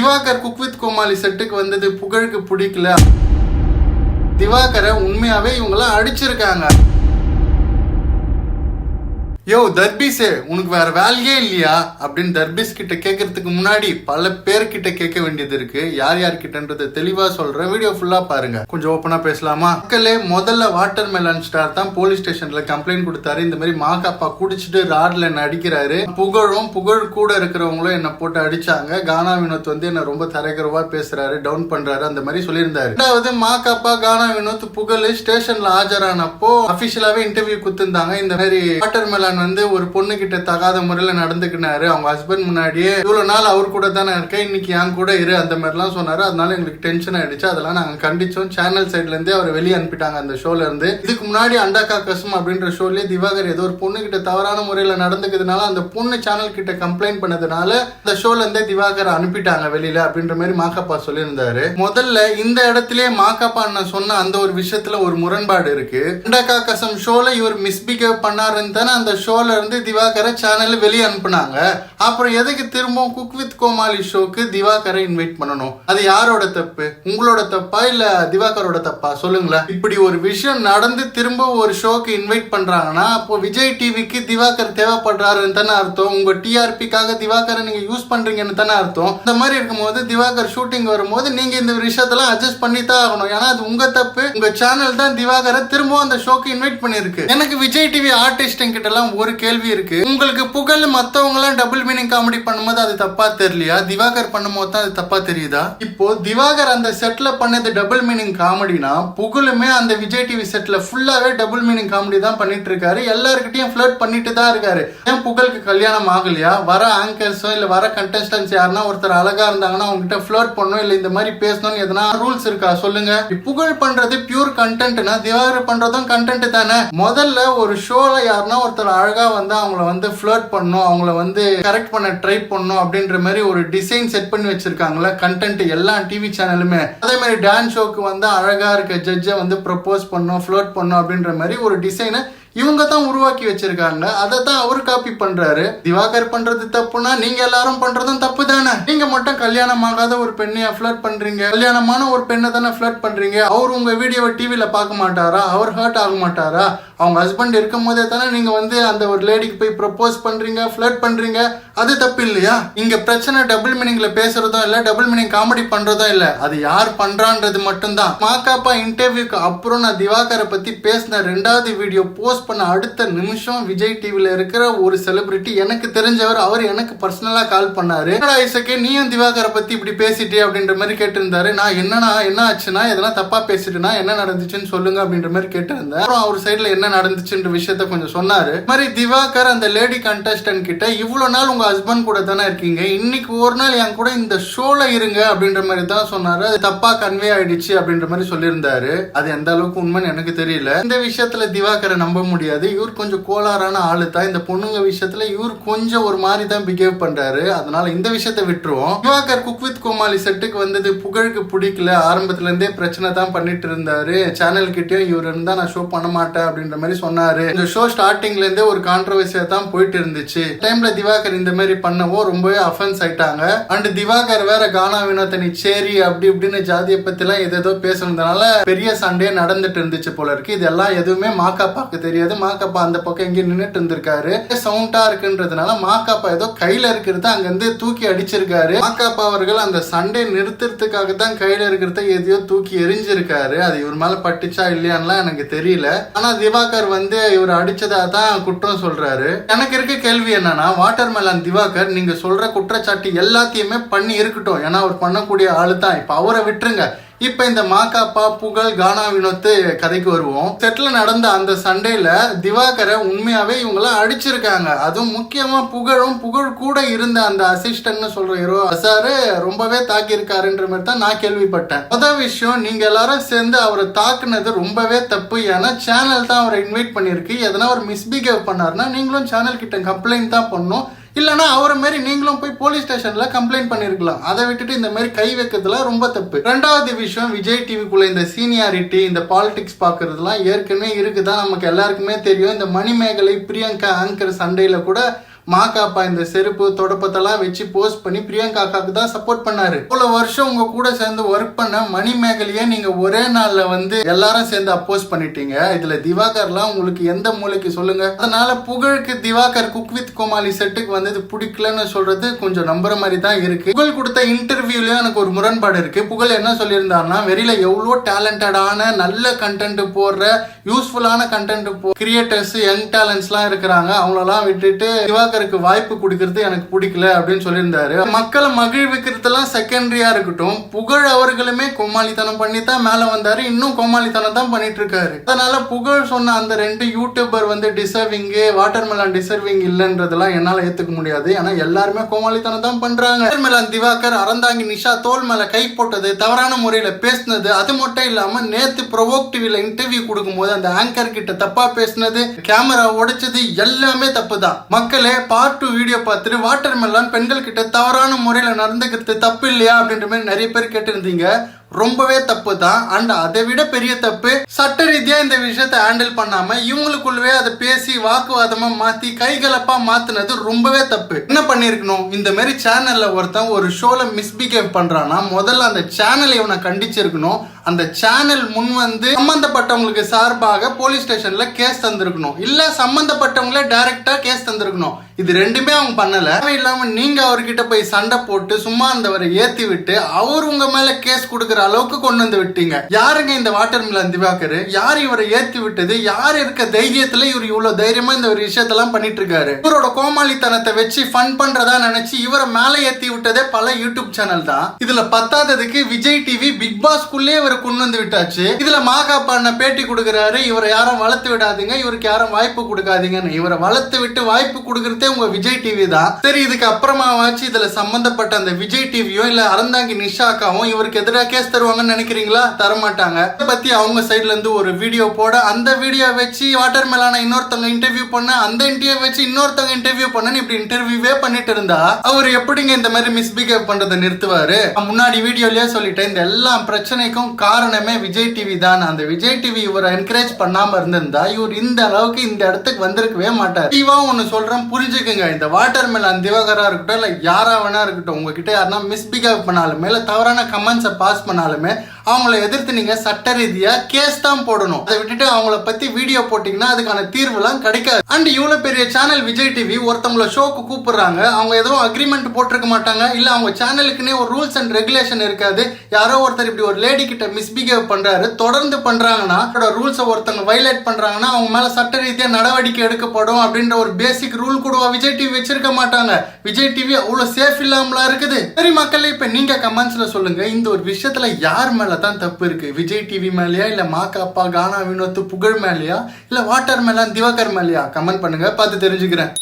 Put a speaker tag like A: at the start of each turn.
A: Diwakar cook with கோமாளி செட்டுக்கு வந்தது புகழுக்கு பிடிக்கல. திவாகரை உண்மையாவே இவங்களாம் அடிச்சிருக்காங்க. யோ தர்பீஸே, உனக்கு வேற வேலையே இல்லையா அப்படின்னு தர்பீஸ் கிட்ட கேட்கறதுக்கு முன்னாடி பல பேர்கிட்ட கேட்க வேண்டியது இருக்கு. யார் யார்கிட்டன்றது தெளிவா சொல்றேன், வீடியோ ஃபுல்லா பாருங்க. கொஞ்சம் ஓப்பனா பேசலாமா? மக்களே, முதல்ல வாட்டர் மெலன் ஸ்டார் தான் போலீஸ் ஸ்டேஷன்ல கம்ப்ளைண்ட் கொடுத்தாரு. இந்த மாதிரி மாகாப்பா குடிச்சிட்டு ராட்ல என்ன அடிக்கிறாரு. புகழ் கூட இருக்கிறவங்களும் என்ன போட்டு அடிச்சாங்க. கானா வினோத் வந்து என்ன ரொம்ப தரகுறவா பேசுறாரு, டவுன் பண்றாரு, அந்த மாதிரி சொல்லியிருந்தாரு. ரெண்டாவது மாகாப்பா கானா வினோத் புகழ் ஸ்டேஷன்ல ஆஜரானப்போ அபிஷியலாவே இன்டர்வியூ குத்துந்தாங்க. இந்த மாதிரி வாட்டர் மெலன் வந்து ஒரு பொண்ணு கிட்ட தகாத முறையில நடந்துக்கினாரு. அவங்க ஹஸ்பண்ட் முன்னாடியே இவ்வளவு நாள் அவர் கூட தானே இருக்கேன், இன்னைக்கு என் கூட இரு, அந்த மாதிரி எல்லாம் சொன்னாரு. அதனால எங்களுக்கு டென்ஷன் ஆயிடுச்சு. அதெல்லாம் நாங்க கண்டிச்சோம். சேனல் சைட்ல இருந்தே அவரை வெளியே அனுப்பிட்டாங்க அந்த ஷோல இருந்து. இதுக்கு முன்னாடி அண்டாக்கா கசம் அப்படின்ற ஷோலயே திவாகர் ஏதோ ஒரு பொண்ணு கிட்ட தவறான முறையில நடந்துக்கிறதுனால அந்த பொண்ணு சேனல் கிட்ட கம்ப்ளைண்ட் பண்ணதுனால அந்த ஷோல இருந்தே திவாகர் அனுப்பிட்டாங்க வெளியில அப்படின்ற மாதிரி மாகாப்பா சொல்லியிருந்தாரு. முதல்ல இந்த இடத்திலேயே மாகாப்பா அண்ணன் சொன்ன அந்த ஒரு விஷயத்துல ஒரு முரண்பாடு இருக்கு. அண்டாக்கா கசம் ஷோல இவர் மிஸ்பிஹேவ் பண்ணாருன்னு தானே அந்த ஷோல இருந்து திவாகரை சேனல் வெளியே அனுப்புனாங்க. அப்புறம் எதுக்கு திரும்பவும் குக் வித் கோமாளி ஷோக்கு திவாகரை இன்வைட் பண்ணணும்? அது யாரோட தப்பு? உங்களோட தப்பா இல்ல திவாகரோட தப்பா? சொல்லுங்களேன். இப்படி ஒரு விஷயம் நடந்து திரும்ப ஒரு ஷோக்கு இன்வைட் பண்றாங்கன்னா அப்போ விஜய் டிவிக்கு திவாகர் தேவைப்படுறாருன்னு தானே அர்த்தம். உங்க டிஆர்பிக்காக திவாகரை நீங்க யூஸ் பண்றீங்கன்னு தானே அர்த்தம். இந்த மாதிரி இருக்கும்போது திவாகர் ஷூட்டிங் வரும்போது நீங்க இந்த விஷயத்தெல்லாம் அட்ஜஸ்ட் பண்ணி தான் ஆகணும். ஏன்னா அது உங்க தப்பு. உங்க சேனல் தான் திவாகரை திரும்பவும் அந்த ஷோக்கு இன்வைட் பண்ணிருக்கு. எனக்கு விஜய் டிவி ஆர்டிஸ்ட் கிட்ட எல்லாம் ஒரு கேள்வி இருக்கு. உங்களுக்கு புகழ் மத்தவங்க எல்லாம் டபுள் மீனிங் காமெடி பண்ணும்போது அது தப்பா தெரியலையா? திவாகர் பண்ணும்போது தான் அது தப்பா தெரியுதா? இப்போ திவாகர் அந்த செட்ல பண்ணது டபுள் மீனிங் காமெடினா புகழுமே அந்த விஜய் டிவி செட்ல ஃபுல்லாவே டபுள் மீனிங் காமெடி தான் பண்ணிட்டு இருக்காரு. எல்லாருக்கிட்டையும் ஃபிளர்ட் பண்ணிட்டு தான் இருக்காரு. ஏன் புகழுக்கு கல்யாணம் ஆகலையா? வர ஆங்கர்ஸோ இல்ல வர கண்டெஸ்டன்ஸ் யாருன்னா ஒருத்தர் அழகா இருந்தாங்கன்னா அவங்க கிட்ட ஃபிளர்ட் பண்ணணும் இல்ல இந்த மாதிரி பேசணும்னு எதனா ரூல்ஸ் இருக்கா? சொல்லுங்க. புகழ் பண்றது பியூர் கண்டென்ட்னா திவாகர் பண்றதும் கண்டென்ட் தானே. முதல்ல ஒரு ஷோல யாருன்னா ஒருத்தர் அழகா வந்து அவங்கள வந்து ஃபிளர்ட் பண்ணணும், அவங்கள வந்து கரெக்ட் பண்ண ட்ரை பண்ணணும் அப்படின்ற மாதிரி ஒரு டிசைன் செட் பண்ணி வச்சிருக்காங்களா கண்டென்ட் எல்லா டிவி சேனலுமே. அதே மாதிரி டான்ஸ் ஷோக்கு வந்து அழகா இருக்க ஜட்ஜை வந்து ப்ரப்போஸ் பண்ணணும், ஃபிளர்ட் பண்ணணும் அப்படின்ற மாதிரி ஒரு டிசைனை இவங்க தான் உருவாக்கி வச்சிருக்காங்க. அதை தான் அவர் காப்பி பண்றாரு. திவாகர் பண்றது தப்புனா நீங்க எல்லாரும் பண்றதும் தப்பு தானே. நீங்க மட்டும் கல்யாணம் ஆகாத ஒரு பெண்ணையா ஃபிளர்ட் பண்றீங்க? கல்யாணமான ஒரு பெண்ணை தானே ஃபிளர்ட் பண்றீங்க. அவர் உங்க வீடியோவை டிவில பார்க்க மாட்டாரா? அவர் ஹர்ட் ஆக மாட்டாரா? அவங்க ஹஸ்பண்ட் இருக்கும் போதே தானே நீங்க வந்து அந்த ஒரு லேடிக்கு போய் ப்ரப்போஸ் பண்றீங்க, ஃபிளர்ட் பண்றீங்க. அது தப்பு இல்லையா? இங்க பிரச்சனை டபுள் மீனிங்ல பேசுறதும் இல்ல, டபுள் மீனிங் காமெடி பண்றதும் இல்ல, அது யார் பண்றான்றது மட்டும்தான். மாகாப்பா இன்டர்வியூக்கு அப்புறம் நான் திவாகரை பத்தி பேசின 2வது வீடியோ போஸ்ட் பண்ண அடுத்த நிமிஷம் விஜய் டிவில இருக்கிற ஒரு செலிபிரிட்டி எனக்கு தெரிஞ்சவர், அவர் எனக்கு பர்சனலா கால் பண்ணாரு. நீயும் திவாகரை பத்தி இப்படி பேசிட்டே அப்படின்ற மாதிரி கேட்டிருந்தாரு. நான் என்ன ஆச்சுன்னா எதனா தப்பா பேசிட்டுனா என்ன நடந்துச்சுன்னு சொல்லுங்க அப்படின்ற மாதிரி கேட்டிருந்தேன். அப்புறம் அவர் சைட்ல என்ன நடந்துச்சுன்ற விஷயத்த கொஞ்சம் சொன்னாரு. மாதிரி திவாகர் அந்த லேடி கண்டஸ்டன்ட் கிட்ட இவ்வளவு நாள் உங்க ஹஸ்பண்ட் கூட தானே இருக்கீங்க, இன்னைக்கு ஒரு நாள் என் கூட இந்த ஷோல இருங்க அப்படின்ற மாதிரி தான் சொன்னாரு. அது தப்பா கன்வே ஆயிடுச்சு அப்படின்ற மாதிரி சொல்லியிருந்தாரு. அது எந்த அளவுக்கு உண்மைன்னு எனக்கு தெரியல. இந்த விஷயத்துல திவாகரை நம்ப முடியாது. இவர் கொஞ்சம் கோளாறான ஆளு தான். இந்த பொண்ணுங்க விஷயத்துல இவர் கொஞ்சம் ஒரு மாதிரி தான் பிஹேவ் பண்றாரு. அதனால இந்த விஷயத்தை விட்டுருவோம். திவாகர் குக் வித் கோமாளி செட்டுக்கு வந்தது புகழுக்கு பிடிக்கல. ஆரம்பத்துல இருந்தே பிரச்சனை தான் பண்ணிட்டு இருந்தாரு. சேனல் கிட்டயும் இவர் இருந்தா நான் ஷோ பண்ண மாட்டேன் அப்படின்ற மாதிரி சொன்னாரு. இந்த ஷோ ஸ்டார்டிங்ல இருந்தே ஒரு கான்ட்ரவர்சியா தான் போயிட்டு இருந்துச்சு. டைம்ல திவாகர் இந்த மாதிரி பண்ணவோ ரொம்பவே அஃபென்ஸ் ஆயிட்டாங்க. அண்ட் திவாகர் வேற கானா வினோத்தனி சேரி அப்படி இப்படின்னு ஜாதியை பத்தி எல்லாம் ஏதோ பேசுறதுனால பெரிய சண்டே நடந்துட்டு இருந்துச்சு போல இருக்கு. இதெல்லாம் எதுவுமே மாகாப்பாக்கு தெரியாது. மாகாப்பா அந்த பக்கம் எங்க நின்னுட்டு இருந்திருக்காரு. சவுண்டா இருக்குன்றதுனால மாகாப்பா ஏதோ கையில இருக்கிறத அங்க இருந்து தூக்கி அடிச்சிருக்காரு. மாகாப்பா அவர்கள் அந்த சண்டே நிறுத்துறதுக்காக தான் கையில இருக்கிறத எதையோ தூக்கி எரிஞ்சிருக்காரு. அது இவர் மேல பட்டுச்சா இல்லையான்லாம் எனக்கு தெரியல. ஆனா திவாகர் வந்து இவர் அடிச்சதா தான் குற்றம் சொல்றாரு. எனக்கு இருக்க கேள்வி என்னன்னா, வாட்டர் மெலன் திவாகர் நீங்க சொல்ற குற்றச்சாட்டு எல்லாத்தையுமே பண்ணி இருக்கட்டும். ஏன்னா அவர் பண்ணக்கூடிய ஆளு தான். இப்ப அவரை விட்டுருங்க. இப்ப இந்த மாகாப்பா புகழ் கானா வினோத் கதைக்கு வருவோம். செட்ல நடந்த அந்த சண்டேல திவாகரை உண்மையாவே இவங்கெல்லாம் அடிச்சிருக்காங்க. அதுவும் முக்கியமா புகழ் கூட இருந்த அந்த அசிஸ்டன்ட் சொல்ற ஹீரோ அசாரு ரொம்பவே தாக்கி இருக்காருன்ற மாதிரி தான் நான் கேள்விப்பட்டேன். முதல் விஷயம், நீங்க எல்லாரும் சேர்ந்து அவரை தாக்குனது ரொம்பவே தப்பு. ஏன்னா சேனல் தான் அவரை இன்வைட் பண்ணிருக்கு. எதனா ஒரு மிஸ்பிஹேவ் பண்ணாருன்னா நீங்களும் சேனல் கிட்ட கம்ப்ளைண்ட் தான் பண்ணணும். இல்லைன்னா அவரை மாதிரி நீங்களும் போய் போலீஸ் ஸ்டேஷன்ல கம்ப்ளைண்ட் பண்ணிருக்கலாம். அதை விட்டுட்டு இந்த மாதிரி கை வைக்கிறதுல ரொம்ப தப்பு. 2வது விஷயம், விஜய் டிவிக்குள்ள இந்த சீனியாரிட்டி இந்த பாலிடிக்ஸ் பாக்குறதுலாம் ஏற்கனவே இருக்குதான், நமக்கு எல்லாருக்குமே தெரியும். இந்த மணிமேகலை பிரியங்கா ஆங்கர் சண்டையில கூட மாகாப்பா இந்த செருப்பு தொடப்பத்தெல்லாம் வச்சு போஸ்ட் பண்ணி பிரியங்காக்கு தான் சப்போர்ட் பண்ணாரு. இவ்வளவு வருஷம் உங்க கூட சேர்ந்து ஒர்க் பண்ண மணிமேகலையே நீங்க ஒரே நாள்ல வந்து எல்லாரும் சேர்ந்து அப்போஸ் பண்ணிட்டீங்க. இதுல திவாகர்லாம் உங்களுக்கு எந்த மூளைக்கு சொல்லுங்க. அதனால புகழுக்கு திவாகர் குக் வித் கோமாளி செட்டுக்கு வந்தது பிடிக்கலன்னு சொல்றது கொஞ்சம் நம்புற மாதிரி தான் இருக்கு. புகழ் கொடுத்த இன்டர்வியூலயும் எனக்கு ஒரு முரண்பாடு இருக்கு. புகழ் என்ன சொல்லியிருந்தாருன்னா, வெளியில எவ்வளோ டேலண்டடான நல்ல கண்டென்ட் போடுற யூஸ்ஃபுல்லான கண்டென்ட் கிரியேட்டர்ஸ் யங் டேலண்ட்ஸ்லாம் இருக்கிறாங்க, அவங்களெல்லாம் விட்டுட்டு திவாகருக்கு வாய்ப்பு கொடுக்கறது எனக்கு பிடிக்கல அப்படின்னு சொல்லியிருந்தாரு. மக்களை மகிழ்விக்கிறதுலாம் செகண்டரியா இருக்கட்டும், புகழ் அவர்களுமே கோமாளித்தனம் பண்ணி தான் மேல வந்தாரு, இன்னும் கோமாளித்தனம் தான் பண்ணிட்டு இருக்காரு. அதனால புகழ் சொன்ன அந்த 2 யூடியூபர் வந்து டிசர்விங், வாட்டர்மெலன் டிசர்விங் இல்லைன்றதெல்லாம் என்னால ஏத்துக்க முடியாது. ஏன்னா எல்லாருமே கோமாளித்தனம் தான் பண்றாங்க. வாட்டர்மெலன் திவாகர் அறந்தாங்கி நிஷா தோல் மேல கை போட்டது, தவறான முறையில பேசினது, அது மட்டும் இல்லாம நேத்து ப்ரொவோக் டிவில இன்டர்வியூ கொடுக்கும்போது அந்த ஆங்கர் கிட்ட தப்பா பேசினது, கேமரா உடைச்சது எல்லாமே தப்பு தான். மக்களே பார்ட் 2 வீடியோ பார்த்துட்டு வாட்டர்மெலன் பெண்கள் கிட்ட தவறான முறையில நடந்துக்கிறது தப்பு இல்லையா அப்படின்ற மாதிரி நிறைய பேர் கேட்டிருந்தீங்க. ரொம்பவே தப்பு தான். அண்ட் அதை விட பெரிய தப்பு, சட்ட ரீதியா இந்த விஷயத்தை ஹேண்டில் பண்ணாம இவங்களுக்குள்ளவே அதை பேசி வாக்குவாதமா மாத்தி கைகலப்பா மாத்தினது ரொம்பவே தப்பு. என்ன பண்ணிருக்கணும், இந்த மாதிரி சேனல்ல ஒருத்தன் ஒரு ஷோல மிஸ்பிஹேவ் பண்றானா முதல்ல அந்த சேனலை இவனை கண்டிச்சிருக்கணும். அந்த சேனல் முன் வந்து சம்பந்தப்பட்டவங்களுக்கு சார்பாக போலீஸ் ஸ்டேஷன்ல கேஸ் தந்திருக்கணும், இல்ல சம்பந்தப்பட்டவங்களே டைரக்டா கேஸ் தந்திருக்கணும். இது ரெண்டுமே அவங்க பண்ணல. இல்லாம நீங்க அவர்கிட்ட போய் சண்டை போட்டு சும்மா இருந்தவரை ஏத்தி விட்டு அவர் உங்க மேல கேஸ் கொடுக்குற அளவுக்கு கொண்டு வந்து விட்டீங்க. யாருங்க இந்த வாட்டர்மெலன் திவாகர்? யார் இவரை ஏத்தி விட்டது? யார் இருக்க தைரியத்துல இவர் இவ்வளவு தைரியமா இந்த ஒரு விஷயத்தெல்லாம் பண்ணிட்டு இருக்காரு? இவரோட கோமாளித்தனத்தை வச்சு ஃபன் பண்றதா நினைச்சு இவரை மேல ஏத்தி விட்டதே பல யூடியூப் சேனல் தான். இதுல பத்தாததுக்கு விஜய் டிவி பிக் பாஸ்குள்ளே இவரை கொண்டு வந்து விட்டாச்சு. இதுல மாகாப்பா பேட்டி கொடுக்கிறாரு, இவரை யாரும் வளர்த்து விடாதீங்க, இவருக்கு யாரும் வாய்ப்பு கொடுக்காதீங்கன்னு. இவரை வளர்த்து விட்டு வாய்ப்பு கொடுக்கறதே உங்க விஜய் டிவி தான். சரி, இதுக்கு அப்புறமாவாச்சு இதுல சம்பந்தப்பட்ட அந்த விஜய் டிவியோ இல்ல அறந்தாங்கி நிஷாக்காவும் இவருக்கு எதிராக கேஸ் தருவாங்கன்னு நினைக்கிறீங்களா? தரமாட்டாங்க. இதை பத்தி அவங்க சைட்ல இருந்து ஒரு வீடியோ போட, அந்த வீடியோ வச்சு வாட்டர்மெலனை இன்னொருத்தவங்க இன்டர்வியூ பண்ண, அந்த இன்டர்வியூ வச்சு இன்னொருத்தவங்க இன்டர்வியூ பண்ண, இப்படி இன்டர்வியூவே பண்ணிட்டு இருந்தா அவர் எப்படிங்க இந்த மாதிரி மிஸ்பிஹேவ் பண்றதை நிறுத்துவாரு? முன்னாடி வீடியோலயே சொல்லிட்டேன், இந்த எல்லா பிரச்சனைக்கும் காரணமே விஜய் டிவி தான். அந்த விஜய் டிவி இவரை என்கரேஜ் பண்ணாம இருந்திருந்தா இவர் இந்த அளவுக்கு இந்த இடத்துக்கு வந்திருக்கவே மாட்டார். இவா ஒன்னு சொல்றேன், புரிஞ்சுக்குங்க. இந்த வாட்டர்மெலன் திவாகரா இருக்கட்டும் இல்ல யாரா வேணா இருக்கட்டும், உங்ககிட்ட யாருன்னா மிஸ்பிஹேவ் பண்ணாலுமே இல்ல தவறான கமெண்ட்ஸை பாஸ் பண்ணாலுமே அவங்கள எதிர்த்து நீங்க சட்ட ரீதியா கேஸ் தான் போடணும். அதை விட்டுட்டு அவங்கள பத்தி வீடியோ போட்டீங்கன்னா அதுக்கான தீர்வுலாம் கிடைக்காது. அண்ட் இவ்வளவு பெரிய சேனல் விஜய் டிவி ஒருத்தவங்கள ஷோக்கு கூப்பிடுறாங்க, அவங்க ஏதோ அக்ரிமெண்ட் போட்டிருக்க மாட்டாங்க, இல்ல அவங்க சேனலுக்குன்னே ஒரு ரூல்ஸ் அண்ட் ரெகுலேஷன் இருக்காது. யாரோ ஒருத்தர் இப்படி ஒரு லேடி கிட்ட மிஸ்பிஹேவ் பண்றாரு, தொடர்ந்து பண்றாங்கன்னா ரூல்ஸை ஒருத்தவங்க வயலேட் பண்றாங்கன்னா அவங்க மேல சட்ட ரீதியா நடவடிக்கை எடுக்கப்படும் அப்படின்ற ஒரு பேசிக் ரூல் கூட விஜய் டிவி வச்சிருக்க மாட்டாங்க. விஜய் டிவி அவ்வளவு சேஃப் இல்லாமலா இருக்குது. சரி மக்களே, இப்ப நீங்க கமெண்ட்ஸ்ல சொல்லுங்க, இந்த ஒரு விஷயத்துல யார் மேல தான் தப்பு இருக்கு? விஜய் டிவி மேலயா, இல்ல மாகாப்பா, கானா வினோத், புகழ் மேலயா, இல்ல வாட்டர்மெலன் திவாகர் மேலயா? கமெண்ட் பண்ணுங்க, பார்த்து தெரிஞ்சுக்கிறேன்.